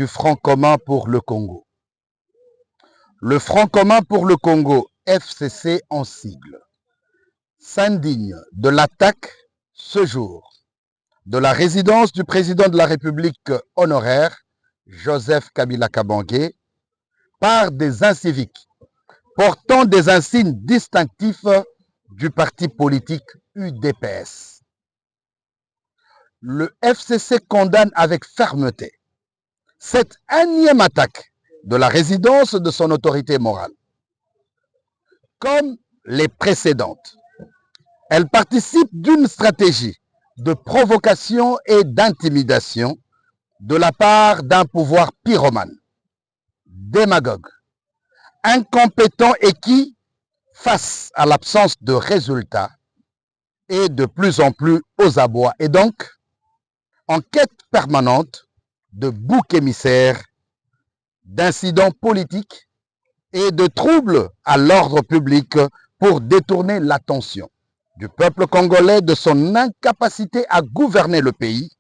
du Front commun pour le Congo. Le Front commun pour le Congo, FCC en sigle, s'indigne de l'attaque ce jour de la résidence du président de la République honoraire, Joseph Kabila Kabange, par des inciviques portant des insignes distinctifs du parti politique UDPS. Le FCC condamne avec fermeté cette énième attaque de la résidence de son autorité morale. Comme les précédentes, elle participe d'une stratégie de provocation et d'intimidation de la part d'un pouvoir pyromane, démagogue, incompétent et qui, face à l'absence de résultats, est de plus en plus aux abois et donc en quête permanente de boucs émissaires, d'incidents politiques et de troubles à l'ordre public pour détourner l'attention du peuple congolais de son incapacité à gouverner le pays,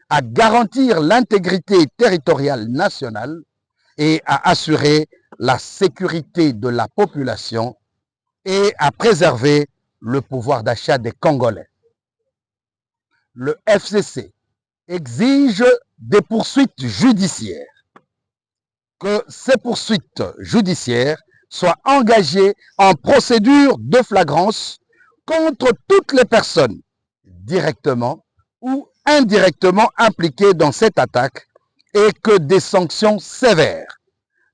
à garantir l'intégrité territoriale nationale et à assurer la sécurité de la population et à préserver le pouvoir d'achat des Congolais. Le FCC exige des poursuites judiciaires, que ces poursuites judiciaires soient engagées en procédure de flagrance contre toutes les personnes directement ou indirectement impliquées dans cette attaque et que des sanctions sévères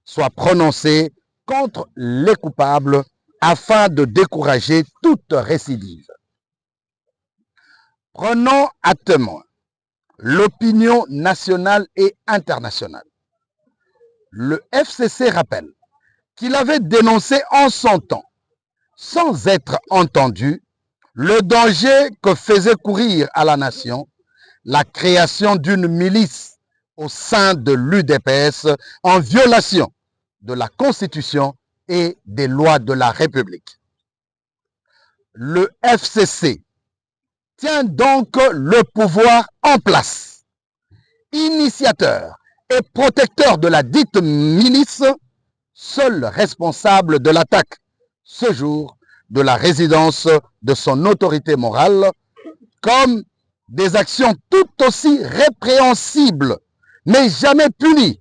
soient prononcées contre les coupables afin de décourager toute récidive. Prenons à témoin l'opinion nationale et internationale. Le FCC rappelle qu'il avait dénoncé en son temps, sans être entendu, le danger que faisait courir à la nation la création d'une milice au sein de l'UDPS en violation de la Constitution et des lois de la République. Le FCC tient donc le pouvoir en place, initiateur et protecteur de la dite milice, seul responsable de l'attaque ce jour de la résidence de son autorité morale, comme des actions tout aussi répréhensibles, mais jamais punies,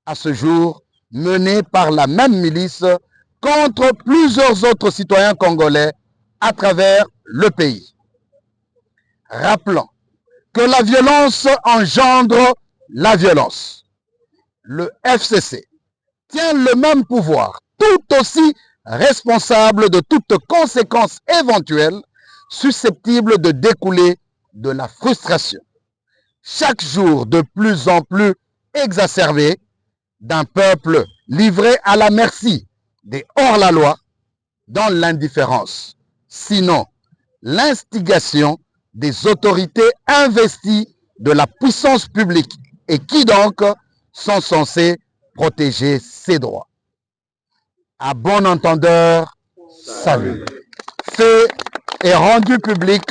à ce jour menées par la même milice contre plusieurs autres citoyens congolais à travers le pays. Rappelons que la violence engendre la violence. Le FCC tient le même pouvoir, tout aussi responsable de toute conséquence éventuelle susceptible de découler de la frustration, chaque jour de plus en plus exacerbée, d'un peuple livré à la merci des hors-la-loi dans l'indifférence, sinon l'instigation des autorités investies de la puissance publique et qui donc sont censées protéger ses droits. À bon entendeur, salut. Fait et rendu public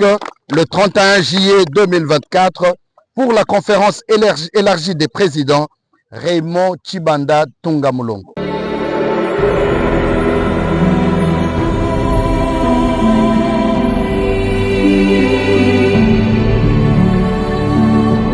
le 31 juillet 2024 pour la conférence élargie des présidents Raymond Tshibanda Tunga Mulongo.